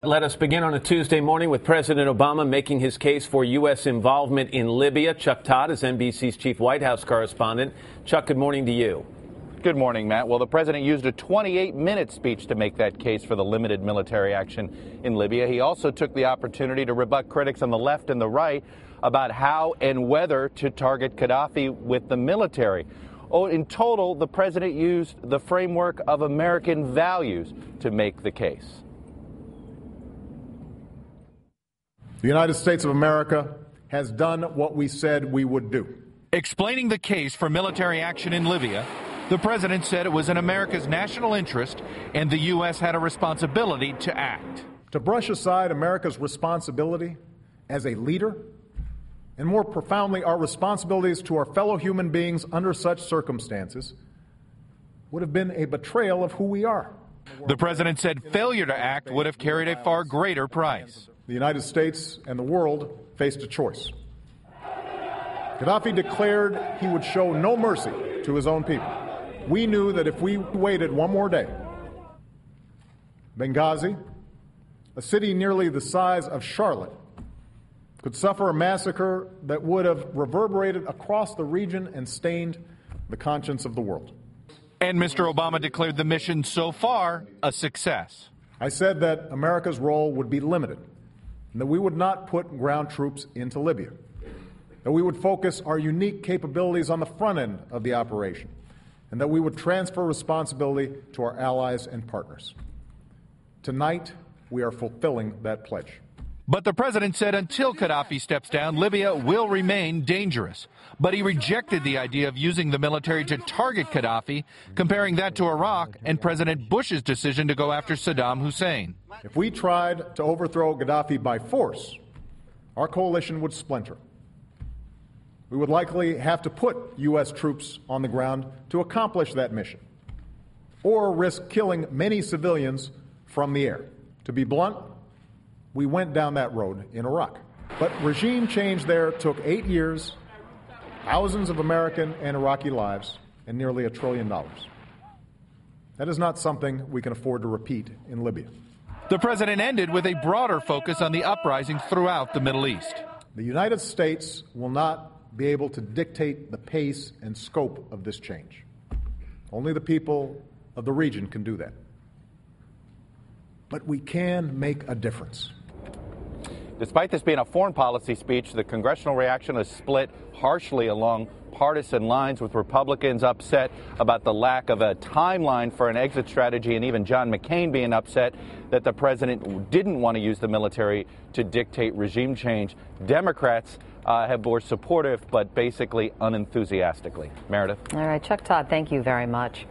Let us begin on a Tuesday morning with President Obama making his case for U.S. involvement in Libya. Chuck Todd is NBC's chief White House correspondent. Chuck, good morning to you. Good morning, Matt. Well, the president used a 28-minute speech to make that case for the limited military action in Libya. He also took the opportunity to rebut critics on the left and the right about how and whether to target Gaddafi with the military. In total, the president used the framework of American values to make the case. The United States of America has done what we said we would do. Explaining the case for military action in Libya, the president said it was in America's national interest and the U.S. had a responsibility to act. To brush aside America's responsibility as a leader, and more profoundly our responsibilities to our fellow human beings under such circumstances, would have been a betrayal of who we are. The president said failure to act would have carried a far greater price. The United States and the world faced a choice. Gaddafi declared he would show no mercy to his own people. We knew that if we waited one more day, Benghazi, a city nearly the size of Charlotte, could suffer a massacre that would have reverberated across the region and stained the conscience of the world. And Mr. Obama declared the mission so far a success. I said that America's role would be limited, and that we would not put ground troops into Libya, that we would focus our unique capabilities on the front end of the operation, and that we would transfer responsibility to our allies and partners. Tonight, we are fulfilling that pledge. But the president said until Gaddafi steps down, Libya will remain dangerous. But he rejected the idea of using the military to target Gaddafi, comparing that to Iraq and President Bush's decision to go after Saddam Hussein. If we tried to overthrow Gaddafi by force, our coalition would splinter. We would likely have to put U.S. troops on the ground to accomplish that mission, or risk killing many civilians from the air. To be blunt, we went down that road in Iraq. But regime change there took 8 years, thousands of American and Iraqi lives, and nearly $1 trillion. That is not something we can afford to repeat in Libya. The president ended with a broader focus on the uprising throughout the Middle East. The United States will not be able to dictate the pace and scope of this change. Only the people of the region can do that. But we can make a difference. Despite this being a foreign policy speech, the congressional reaction is split harshly along partisan lines, with Republicans upset about the lack of a timeline for an exit strategy, and even John McCain being upset that the president didn't want to use the military to dictate regime change. Democrats were supportive, but basically unenthusiastically. Meredith. All right, Chuck Todd, thank you very much.